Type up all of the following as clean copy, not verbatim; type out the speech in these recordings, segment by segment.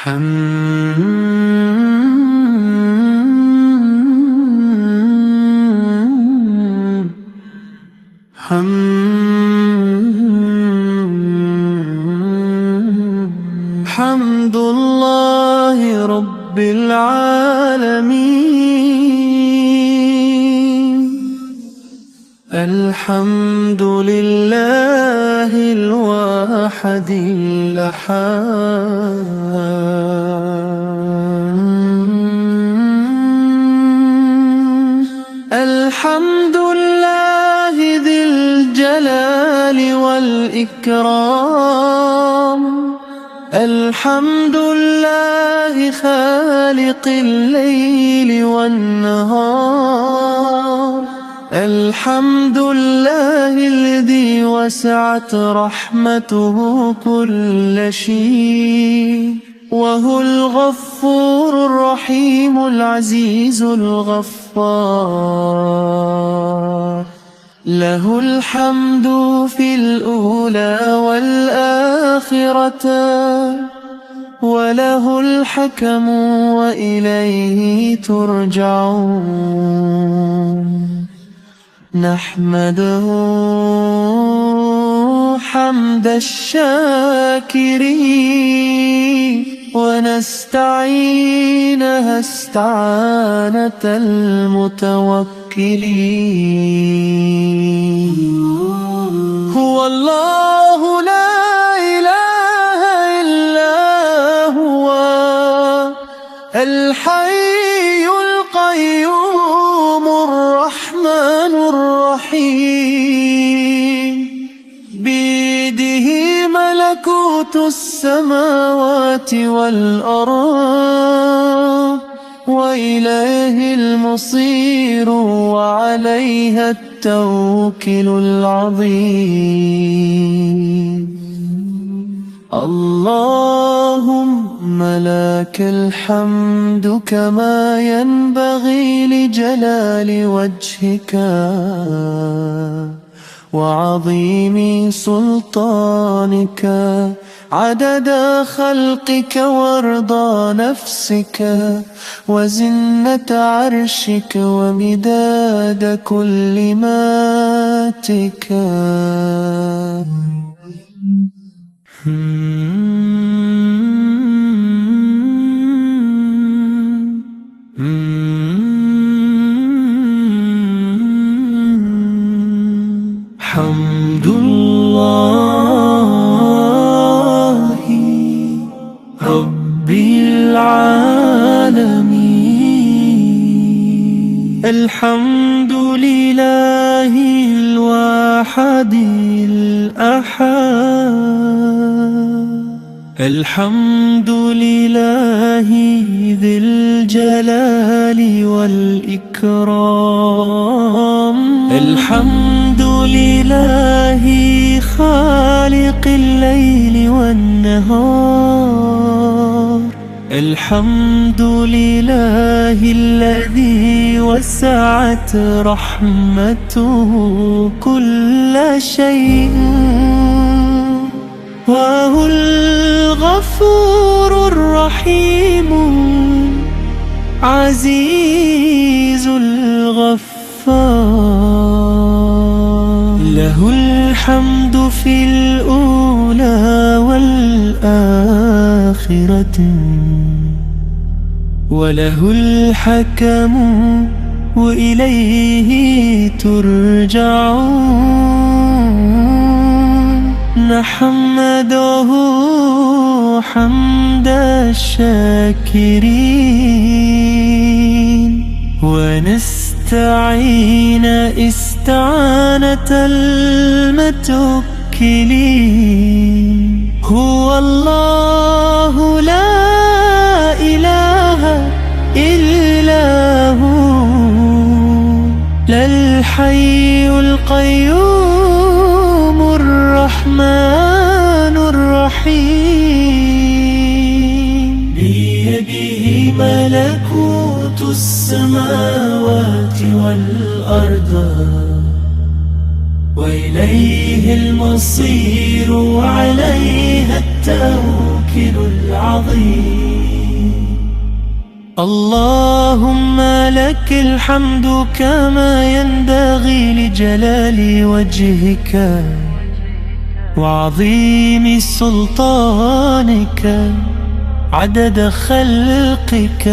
حمد الله رب العالمين. الحمد لله الواحد الأحد. الحمد لله ذي الجلال والإكرام. الحمد لله خالق الليل والنهار. الحمد لله الذي وسعت رحمته كل شيء، وهو الغفور الرحيم العزيز الغفار. له الحمد في الأولى والآخرة، وله الحكم وإليه ترجعون. نحمده حمد الشاكرين، ونستعينه استعانة المتوكلين. هو الله لا إله إلا هو الحي القيوم الرحمن الرحيم. بيده ملكوت السماوات والأرض، وإليه المصير وعليها التوكل العظيم. اللهم لك الحمد كما ينبغي لجلال وجهك وعظيم سلطانك، عدد خلقك ورضا نفسك وزنة عرشك ومداد كلماتك. حمد الله رب العالمين. الحمد لله الواحد الأحد. الحمد لله ذي الجلال والإكرام. الحمد لله خالق الليل والنهار. الحمد لله الذي وسعت رحمته كل شيء، وهو الغفور الرحيم عزيز الغفار. له الحمد في الأولى والآخرة، وله الحكم وإليه ترجعون. نحمده حمد الشاكرين، ونستعين استعانة المتوكلين. هو الله لا إله إلا هو الحي القيوم الرحمن الرحيم. بيده ملكوت السماوات والأرض، وإليه المصير وعليها التوكل العظيم. اللهم لك الحمد كما ينبغي لجلال وجهك وعظيم سلطانك، عدد خلقك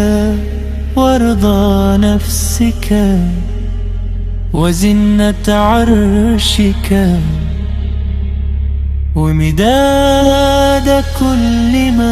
ورضا نفسك وزنة عرشك ومداد كلماتك.